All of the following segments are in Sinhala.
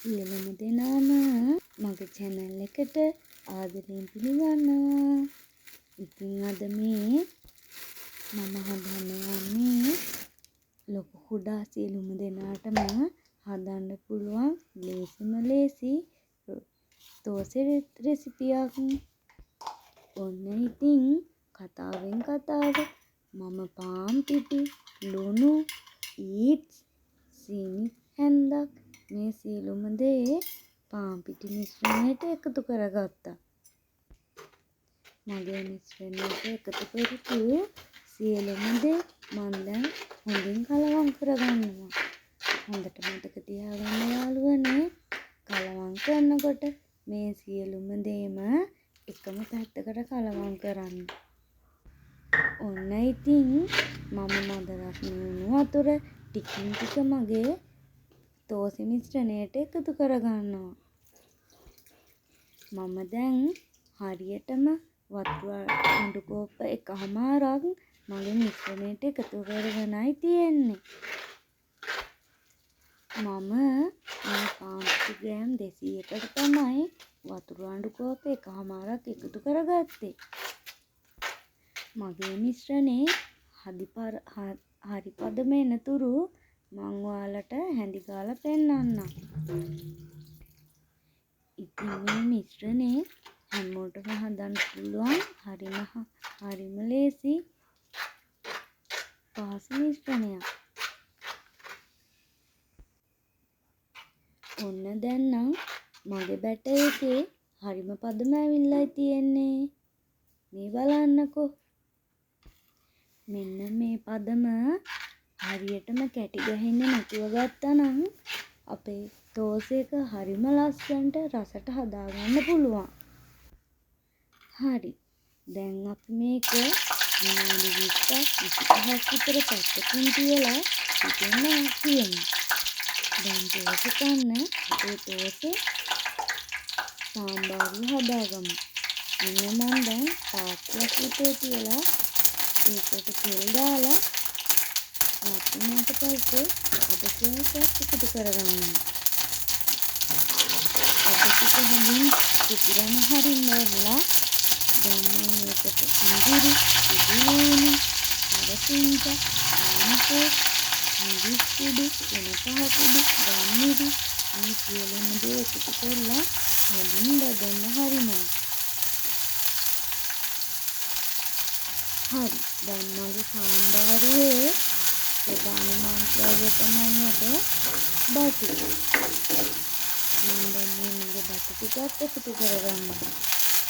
සියලුම දෙනාම මගේ channel එකට ආදරයෙන් පිළිගන්නවා. ඉතින් අද මේ මම හදන්න යන්නේ ලොකු කුඩා සියලුම දෙනාටම හදන්න පුළුවන් ලේසිම ලේසි දෝසෙ රෙසිපියක්. ඔන්න ඉතින් කතාවෙන් කතාව මම පාන් පිටි, ලුණු, ඊට්ස්, සීනි හැන්දක් මේ සියලුම දේ පාන් පිටි මිශ්‍රණයට එකතු කරගත්තා. මගේ මිශ්‍රණයට එකතු කරපු සියලුම දේ මම දැන් හොඳින් කලවම් කරගන්නවා. හොඳට මතක තියාගන්න යාළුවනේ, කලවම් කරනකොට මේ සියලුම දේම එකම පැත්තකට කලවම් කරන්න. ඔන්න ඉතින් මම මදරස් නියුණු වතුර ටිකින් ටික මගේ දෝසෙ මිශ්‍රණයට එකතු කරගන්නවා. මම දැන් හරියටම වතුර අඬු කෝප්ප එකහමාරක් මගේ මිශ්‍රණයට එකතු කරගෙනයි තියෙන්නේ. මම මේ පාන් පිටි ග්‍රෑම් 200කට තමයි වතුර අඬු කෝප්ප එකහමාරක් එකතු කරගත්තේ. මගේ මිශ්‍රණේ හරි පදම එනතුරු මං ඔයාලට හැඳි ගාලා පෙන්නන්නම්. ඉතින් මේ මිශ්‍රණේ හැමෝටම හදන්න පුළුවන් හරිම ලේසි පහසු මිශ්‍රණයක්. ඔන්න දැන් නම් මගේ බැටර් එකේ හරිම පදම ඇවිල්ලා තියෙන්නේ. මේ බලන්නකෝ. මෙන්න මේ පදම හරියටම කැටි ගහින්නේ නැතුව ගත්තා නම් අපේ දෝසෙ එක හරිම ලස්සනට රසට හදාගන්න පුළුවන්. හරි. දැන් අපි මේක විනාඩි 20ක් 25ක් විතර පැත්තකින් තියලා පිටෙන්න තියමු. දැන් දෝසෙ කන්න අපේ දෝසෙ සාම්බාරු හදාගමු. මෙන්න මම දැන් පාත්‍රයක් විතර තියලා ඒකට තෙල් දාලා වතුනට පස්සේ අදසියක් එකතු කරගන්නවා. අදසික හොඳින් පුපුරන හරින්නවලා දැන් මම ඒකට ඉඳුරු, ඉදිලුණු, හරසින්ක, ආමකෝ, මිරිස් කුඩු, වෙනපහ කුඩු, ගම්මිරි මේ සියලුම දේ එකතු කරලා හොඳින් බදන්න හරිනවා. හරි. දැන් මගේ සාම්බාරුවේ ප්‍රධාන මන්ත්‍රය තමයි අද බටු. මම දැන් මේ බටු ටිකත් එකතු කරගන්නවා.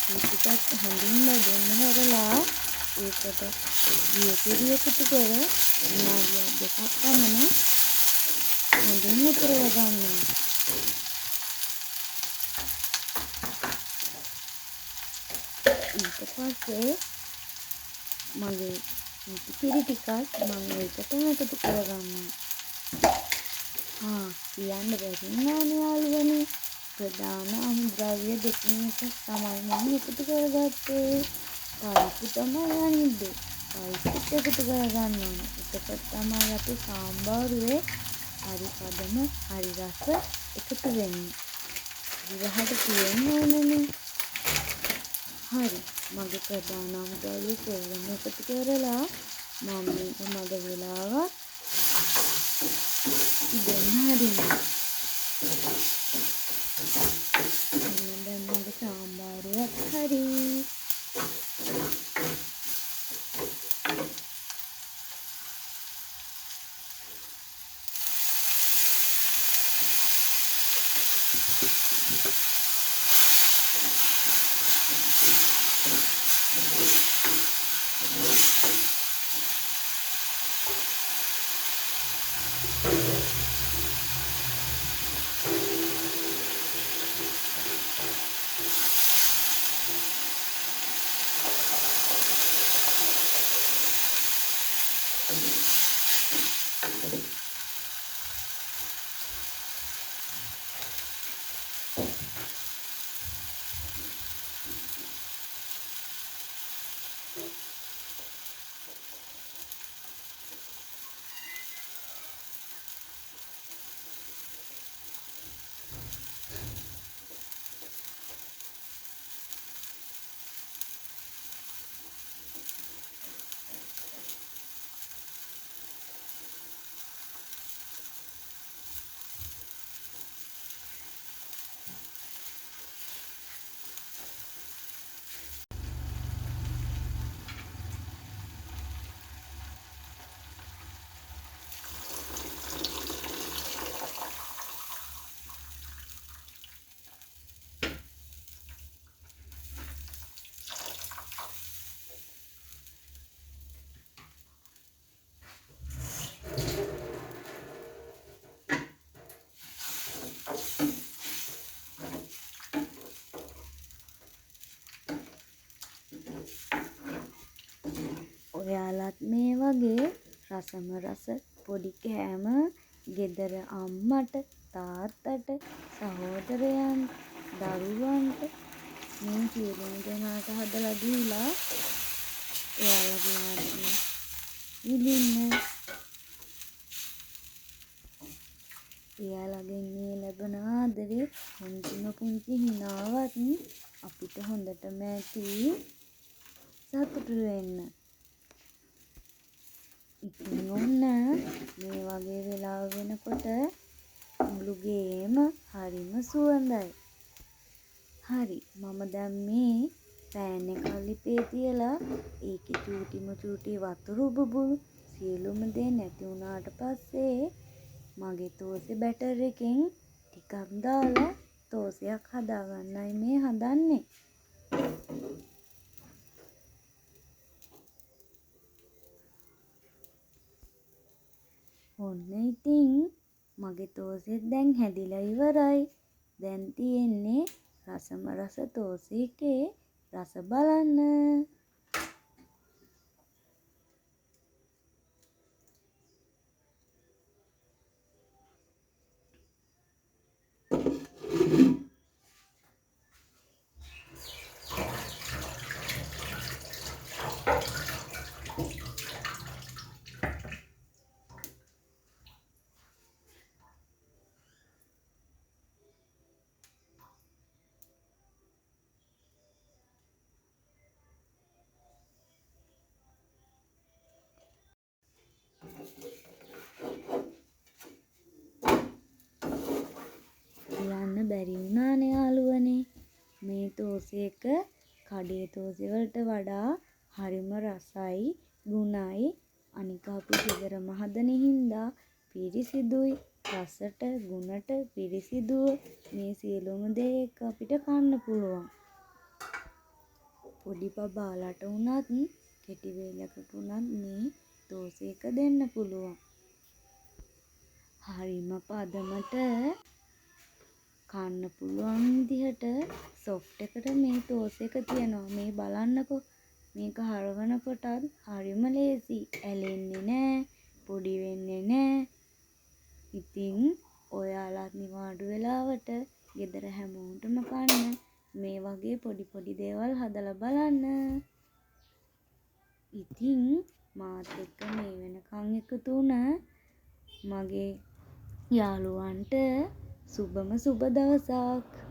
මේ ටිකත් හොඳින් බදන්න හරලා ඒකට දියපොඩි එකතු කර විනාඩියක් දෙකක් පමණ හොඳින් උතුරව ගන්නවා. ඊට පස්සේ මගේ පිරි ටිකත් මම ඒකට එකතු කරගන්නවා. කියන්න බැරි නෑනේ යාළුවනේ. ප්‍රධාන අමුද්‍රව්‍ය දෙකකින් එක තමයි මම එකතු කරගත්තේ. පරිප්පු තමයි අනිද්දේ. පරිප්පුත් එකතු කරගන්න ඕනේ. එතකොට තමයි අපේ සාම්බාරුවේ හරි පදම හරි රස එකතු වෙන්නේ. විරහට තියෙන්න ඕනනේ. හරි. මගේ ප්‍රධාන අමුද්‍රව්‍ය සේවන එකතු කරලා මම මේක මද වෙලාවක් ඉදෙන්න හරිනවා. දැන් මගේ සාම්බාරුවත් හරි. රසම රස පොඩි කෑම ගෙදර අම්මට තාත්තට සහෝදරයන්ට දරුවන්ට මේ සියලුම දෙනාට හදලා දීලා එයාලගේ ආත්මය විඳින්න. එයාලගෙන් මේ ලැබෙන ආදරේ පුංචිම පුංචි හිනාවත් අපිට හොඳටම ඇති සතුටු වෙන්න. ඉතින් ඔන්න මේ වගේ වෙලාව වෙනකොට මුළු ගේම හරිම සුවඳයි. හරි, මම දැන් මේ පෑන් එක ලිපේ තියලා ඒකේ චූටිම චූටි වතුරු බුබුලු සියලුම දේ නැති වුණාට පස්සේ මගේ තෝසේ බැටර් එකෙන් ටිකක් දාලා තෝසයක් හදාගන්නයි මේ හදන්නේ. ඔන්න ඉතින් මගේ තෝසෙත් දැන් හැදිලා ඉවරයි. දැන් තියෙන්නේ රසම රස තෝසේකේ රස බලන්න. කියන්න බැරි වුණානේ යාළුවනේ. මේ තෝසේක කඩේ තෝසේ වලට වඩා හරිම රසයි, ගුණයි. අනික අපි ගෙදරම හදන හින්දා පිරිසිදුයි. රසට, ගුණට පිරිසිදුව මේ සියලුම දේ එක්ක අපිට කන්න පුළුවන්. පොඩි බබාලට වුණත්, කෙටි වේලකට වුණත් මේ තෝසේක දෙන්න පුළුවන්. හරිම පදමට කන්න පුළුවන් විදිහට සොෆ්ට් එකට මේ තෝසේක තියෙනවා. මේ බලන්නකෝ. මේක හරවනකොටත් හරිම ලේසි. ඇලෙන්නේ නෑ, පොඩි වෙන්නේ නෑ. ඉතින් ඔයාලත් නිවාඩු වෙලාවට ගෙදර හැමෝටම කන්න මේ වගේ පොඩි පොඩි දේවල් හදලා බලන්න. ඉතින් මාත් එක්ක මේ වෙනකන් එකතු වුණ මගේ යාළුවන්ට සුබම සුබ දවසක්.